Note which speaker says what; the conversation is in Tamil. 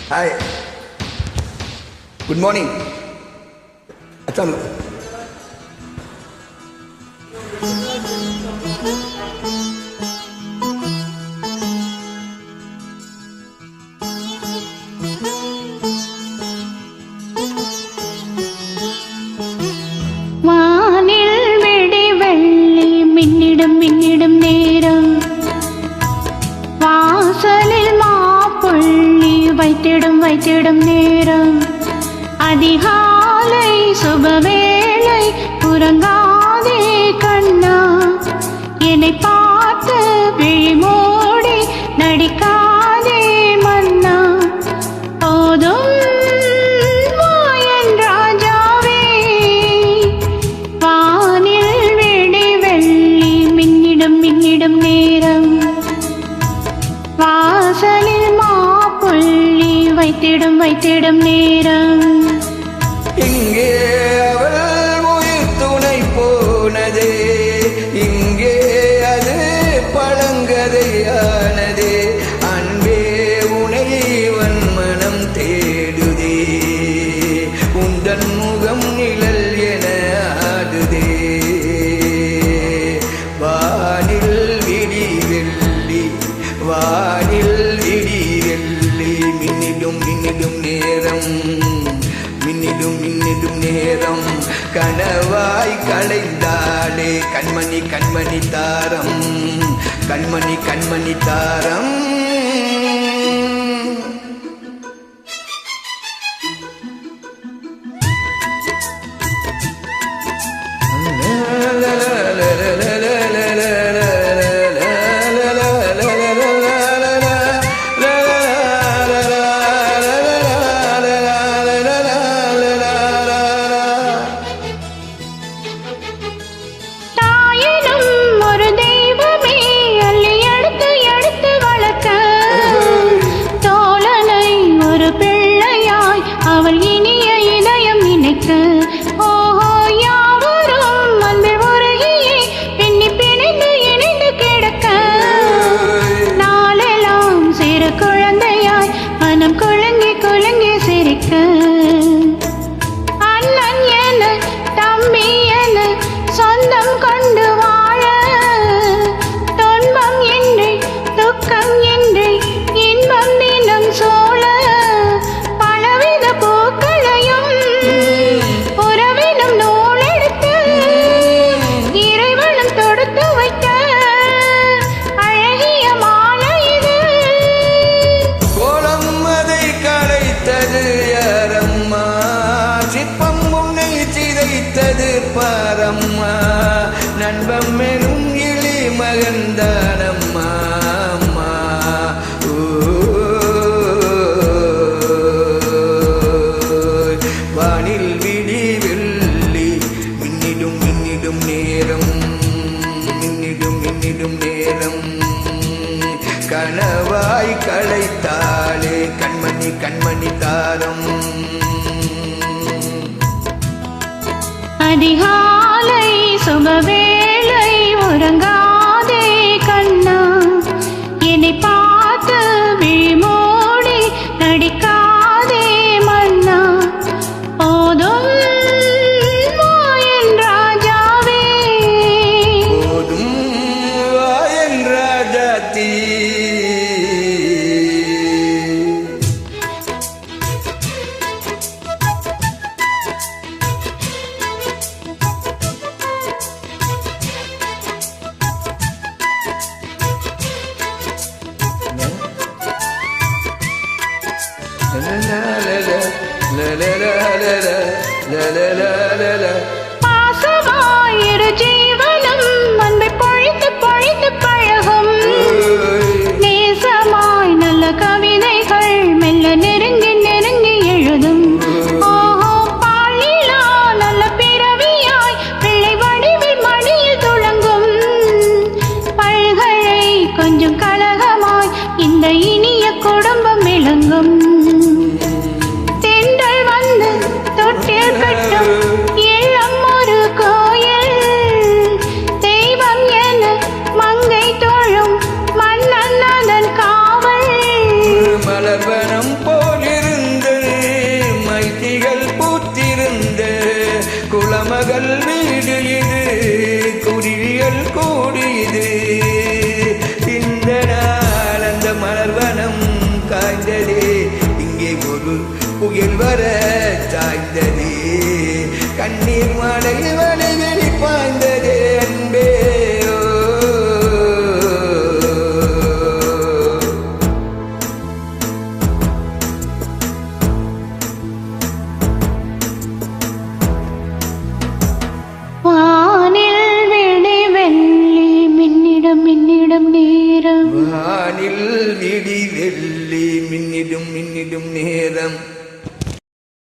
Speaker 1: Hi. Good morning. Acham.
Speaker 2: வானில் வெடி வெள்ளி மின்னிடும் மின்னிடும் நேரம் வாசலில் மாப்புள்ளி வைத்திடும் வைத்திடும் நேரம் அதிகாலை சுபவேளை உறங்காதே கண்ணா என்னை பார்த்து விழிமூடி நடிக்காதே மன்னா போதும் வாயன் ராஜாவே வானில் வெடி வெள்ளி மின்னிடும் மின்னிடும் நேரம் வாசலில் மாப்புள்ளி வைத்திடும் வைத்திடும் நேரம்
Speaker 1: இங்கே அவள் உயிர் துணை போனதே இங்கே அது பழங்கதையானதே அன்பே உனை மனம் தேடுதே உந்தன் முகம் நிழல் என ஆடுதே வானில் விடி வெள்ளி வானில் விடி வெள்ளி மின்னிடும் மின்னிடும் நேரம் மின்னிடும் மின்னிடும் நேரம் கனவாய் களைந்தாளே கண்மணி கண்மணி தாரம் கண்மணி கண்மணி தாரம்
Speaker 2: அவள் இனிய இதயம் நினைக்க ஓஹோ யாவரும் அன்பில் உருகியே பின்னி பிணைந்து இணைந்து கிடக்க நாளெல்லாம் சிறு குழந்தையாய் மனம் குலுங்கி குலுங்கி சிரிக்க அண்ணன் என தம்பி என சொந்தம் கொண்டு வாழ துன்பம் என்று துக்கம் என்று இன்பம் தினம் சோழ பாரம்மா நண்பம் எனும் இளி மகந்தானம்மா அம்மா வானில் விடி வெள்ளி மின்னிடும் மின்னிடும் நேரம் மின்னிடும் மின்னிடும் நேரம் கனவாய் களைத்தாளே கண்மணி கண்மணி தாரம் அதிகாலை சுபவேளை உறங்காதே கண்ணா என்னை பார்த்து விழிமூடி நடிக்காதே மன்னா போதும் வாயன் ராஜாவே
Speaker 1: போதும் வாயன் ராஜாத்தி
Speaker 2: பாசமாயிரு ஜீவனம் அன்பை பொழித்து பொழித்து பழகும் நேசமாய் நல்ல கவிதைகள் மெல்ல நெருங்கி நெருங்கி எழுதும் ஓஹோ பாலிலா நல்ல பிறவியாய் பிள்ளை வடிவில் மடியில் துளங்கும் பல்களை கொஞ்சம் கலகமாய் இந்த இனிய குடும்பம் விளங்கும்